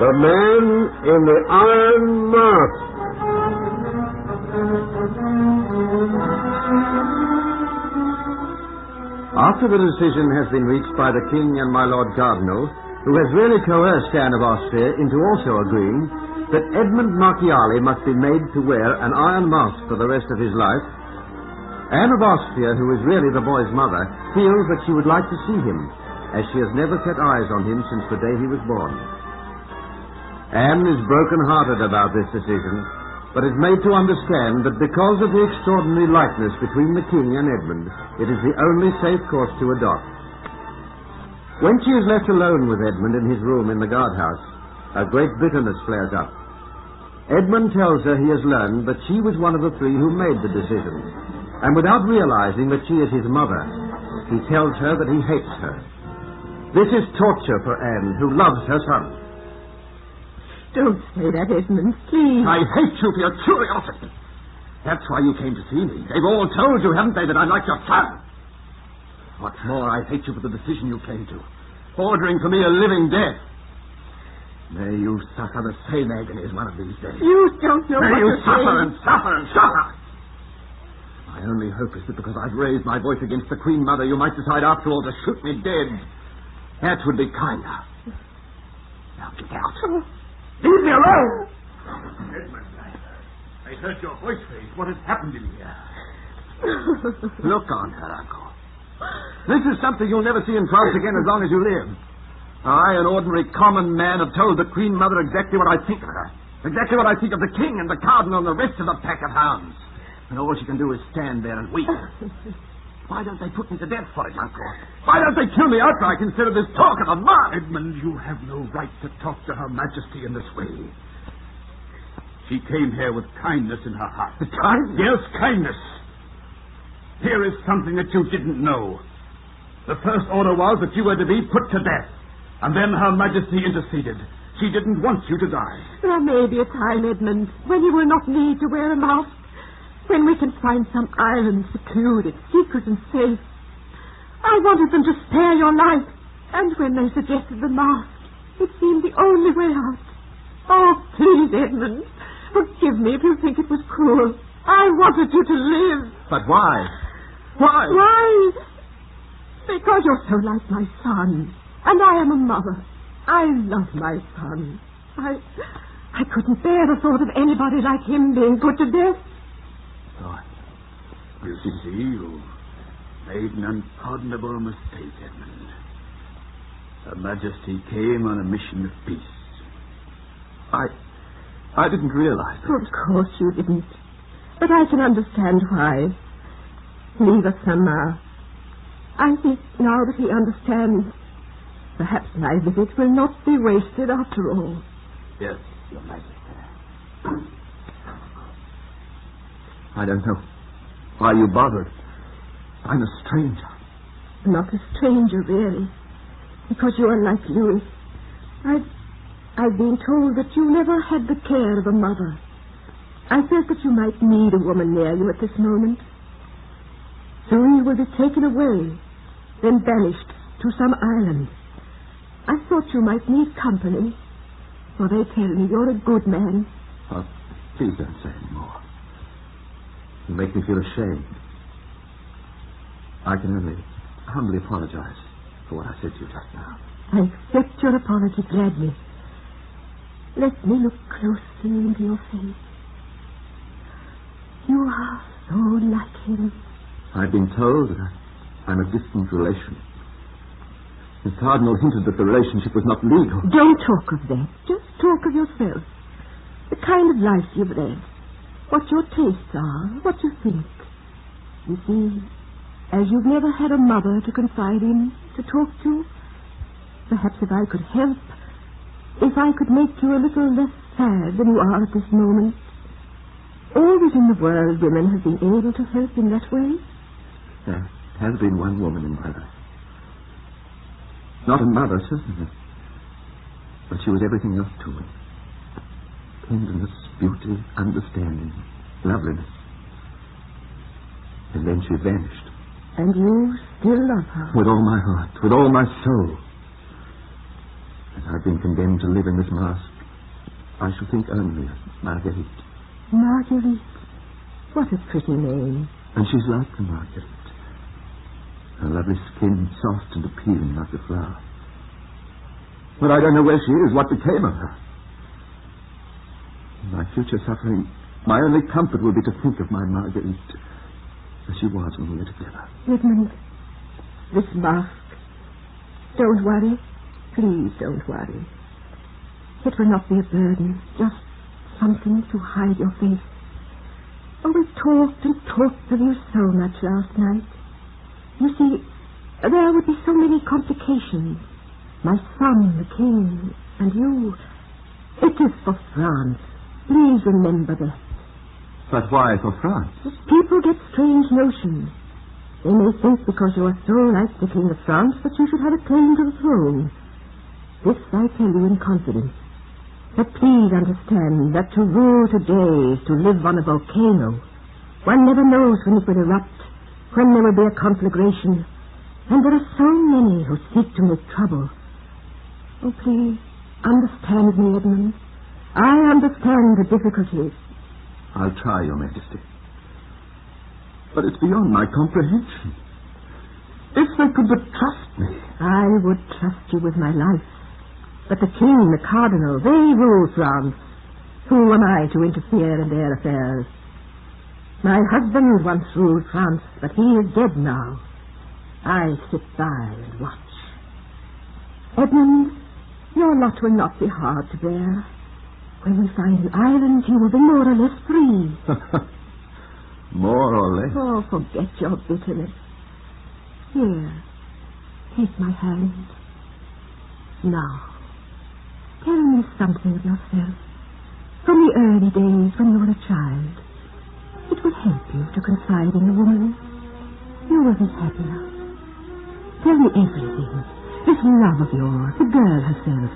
The Man in the Iron Mask. After the decision has been reached by the King and my Lord Cardinal, who has really coerced Anne of Austria into also agreeing that Edmund Marchiali must be made to wear an iron mask for the rest of his life, Anne of Austria, who is really the boy's mother, feels that she would like to see him, as she has never set eyes on him since the day he was born. Anne is broken-hearted about this decision, but is made to understand that because of the extraordinary likeness between the King and Edmund, it is the only safe course to adopt. When she is left alone with Edmund in his room in the guardhouse, a great bitterness flares up. Edmund tells her he has learned that she was one of the three who made the decision, and without realizing that she is his mother, he tells her that he hates her. This is torture for Anne, who loves her son. Don't say that, Edmund, please. I hate you for your curiosity. That's why you came to see me. They've all told you, haven't they, that I like your son? What's more, I hate you for the decision you came to, ordering for me a living death. May you suffer the same agonies one of these days. You don't know what May you you're suffer saying. and suffer and suffer. My only hope is that because I've raised my voice against the Queen Mother, you might decide after all to shoot me dead. That would be kinder. Now get out. Leave me alone! Edmund, I heard your voice raised. What has happened in here? Look on her, Uncle. This is something you'll never see in France again as long as you live. I, an ordinary common man, have told the Queen Mother exactly what I think of her. Exactly what I think of the King and the Cardinal and the rest of the pack of hounds. And all she can do is stand there and weep. Why don't they put me to death for it, Uncle? Why don't they kill me outright instead of this talk of a mob? Edmund, you have no right to talk to Her Majesty in this way. She came here with kindness in her heart. Kindness? Yes, kindness. Here is something that you didn't know. The first order was that you were to be put to death. And then Her Majesty interceded. She didn't want you to die. There may be a time, Edmund, when you will not need to wear a mask. When we can find some island secluded, secret and safe. I wanted them to spare your life. And when they suggested the mask, it seemed the only way out. Oh, please, Edmund, forgive me if you think it was cruel. I wanted you to live. But why? Why? Why? Because you're so like my son. And I am a mother. I love my son. I couldn't bear the thought of anybody like him being put to death. You see, you made an unpardonable mistake, Edmund. Her Majesty came on a mission of peace. I didn't realize that. Of course you didn't. But I can understand why. Leave us some now. I think now that he understands, perhaps my visit will not be wasted after all. Yes, Your Majesty. I don't know why you bothered. I'm a stranger. Not a stranger, really. Because you are like Louis. I've been told that you never had the care of a mother. I felt that you might need a woman near you at this moment. Soon you will be taken away, then banished to some island. I thought you might need company, for they tell me you're a good man. Oh, please don't say any more. You make me feel ashamed. I can only humbly apologize for what I said to you just now. I accept your apology gladly. Let me look closely into your face. You are so like him. I've been told that I'm a distant relation. The Cardinal hinted that the relationship was not legal. Don't talk of that. Just talk of yourself. The kind of life you've led. What your tastes are. What you think. You see, as you've never had a mother to confide in, to talk to, perhaps if I could help, if I could make you a little less sad than you are at this moment. Always in the world women have been able to help in that way. There has been one woman in my life. Not a mother, certainly. But she was everything else to me. Tenderness, beauty, understanding, loveliness. And then she vanished. And you still love her? With all my heart, with all my soul. And I've been condemned to live in this mask I shall think only of Marguerite. Marguerite. What a pretty name. And she's like the Marguerite. Her lovely skin, soft and appealing like the flower. But I don't know where she is, what became of her. In my future suffering, my only comfort will be to think of my Marguerite as she was when we were together. Edmund, this mask. Don't worry. Please don't worry. It will not be a burden, just something to hide your face. Oh, we talked and talked of you so much last night. You see, there would be so many complications. My son, the king, and you. It is for France. Please remember that. But why for France? People get strange notions. They may think because you are so like the King of France that you should have a claim to the throne. This I tell you in confidence. But please understand that to rule today is to live on a volcano. One never knows when it will erupt, when there will be a conflagration. And there are so many who seek to make trouble. Oh, please, understand me, Edmund. I understand the difficulties. I'll try, Your Majesty. But it's beyond my comprehension. If they could but trust me. I would trust you with my life. But the king, the cardinal, they rule France. Who am I to interfere in their affairs? My husband once ruled France, but he is dead now. I sit by and watch. Edmund, your lot will not be hard to bear. When we find an island, you will be more or less free. More or less? Oh, forget your bitterness. Here, take my hand. Now, tell me something of yourself. From the early days when you were a child. It will help you to confide in a woman. You will be happier. Tell me everything. This love of yours, the girl herself.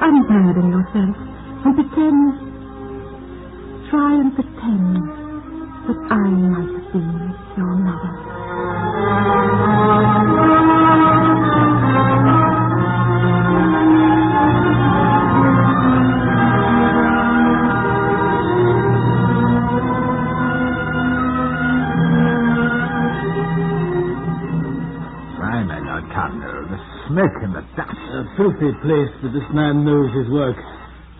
Unburden yourself and pretend. Try and pretend that I might have been your mother. Smoke in the dust. A filthy place, but this man knows his work.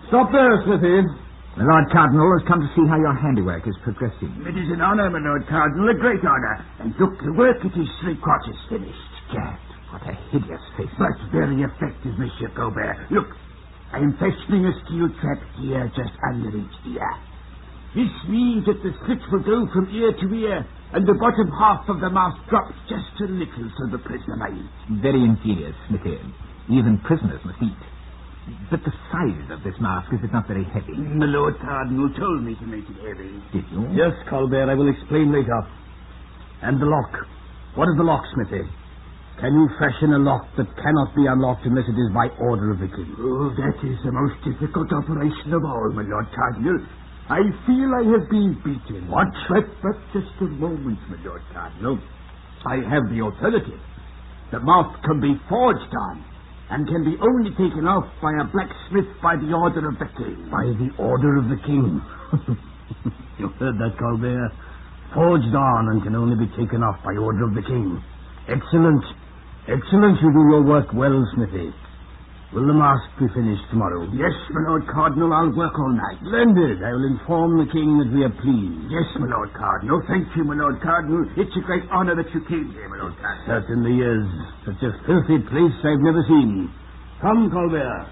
Stop there, Smithy. The Lord Cardinal has come to see how your handiwork is progressing. It is an honour, my Lord Cardinal, a great honour. And look, the work it is 3/4 finished. Gad, what a hideous face. But very effective, Monsieur Colbert. Look, I am fastening a steel trap here just under each ear. This means that the slit will go from ear to ear, and the bottom half of the mask drops just a little so the prisoner may eat. Very ingenious, Smithy. Even prisoners must eat. But the size of this mask, is it not very heavy? My Lord Cardinal told me to make it heavy. Did you? Yes, Colbert, I will explain later. And the lock. What is the lock, Smithy? Can you fashion a lock that cannot be unlocked unless it is by order of the king? Oh, that is the most difficult operation of all, my Lord Cardinal. I feel I have been beaten. What? But just a moment, my Lord Cardinal. I have the alternative. The mask can be forged on, and can be only taken off by a blacksmith by the order of the king. By the order of the king. You heard that, Colbert? Forged on and can only be taken off by order of the king. Excellent. Excellent. You do your work well, Smithy. Will the mask be finished tomorrow? Yes, my Lord Cardinal, I'll work all night. Splendid. I will inform the king that we are pleased. Yes, my Lord Cardinal. Thank you, my Lord Cardinal. It's a great honour that you came here, my Lord Cardinal. Certainly is. Such a filthy place I've never seen. Come, Colbert.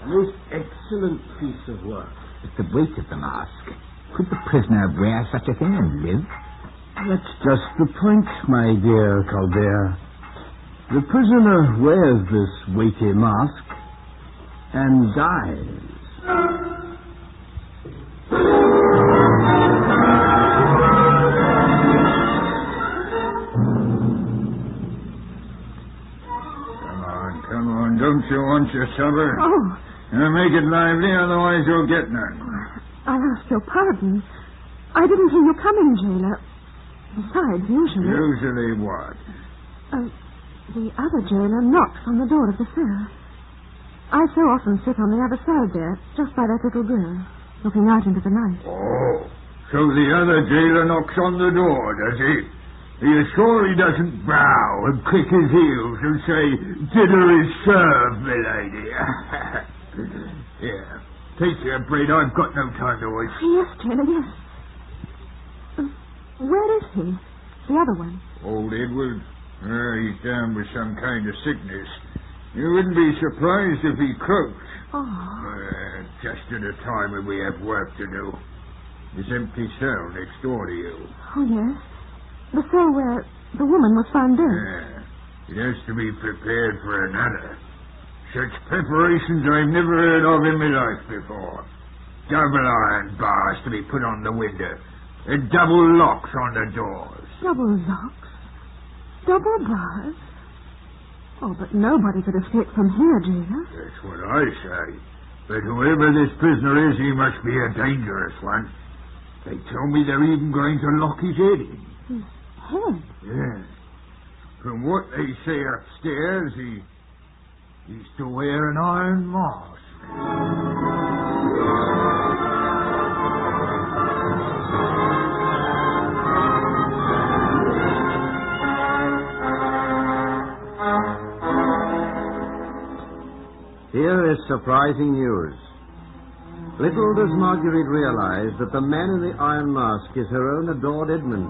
A most excellent piece of work. But the weight of the mask. Could the prisoner wear such a thing and live? That's just the point, my dear Colbert. The prisoner wears this weighty mask and dies. Come on, don't you want your supper? Oh, Now make it lively, otherwise you'll get none. I ask your pardon. I didn't hear you coming, jailer. Besides, usually... Usually what? The other jailer knocks on the door of the cell. I so often sit on the other side there, just by that little grill, looking out into the night. Oh, so the other jailer knocks on the door, does he? Are you sure he doesn't bow and click his heels and say, dinner is served, milady? Yeah. Take your bread, I've got no time to waste. Yes, Taylor, yes. Where is he? The other one? Old Edward? He's down with some kind of sickness. You wouldn't be surprised if he croaked. Oh. Just at a time when we have work to do. This empty cell next door to you. Oh, yes. The cell where the woman was found dead. Yeah. It has to be prepared for another. Such preparations I've never heard of in my life before. Double iron bars to be put on the window. And double locks on the doors. Double locks? Double bars? Oh, but nobody could escape from here, jailer. That's what I say. But whoever this prisoner is, he must be a dangerous one. They tell me they're even going to lock his head in. His head? Yes. From what they say upstairs, he's to wear an iron mask. Here is surprising news. Little does Marguerite realize that the man in the iron mask is her own adored Edmund.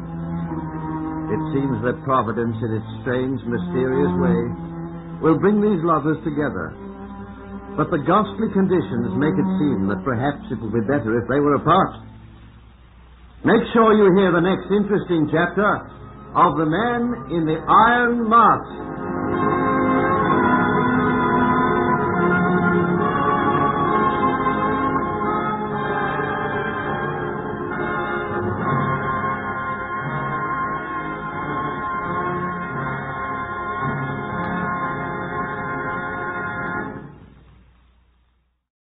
It seems that Providence, in its strange, mysterious way, will bring these lovers together. But the ghastly conditions make it seem that perhaps it will be better if they were apart. Make sure you hear the next interesting chapter of The Man in the Iron Mask.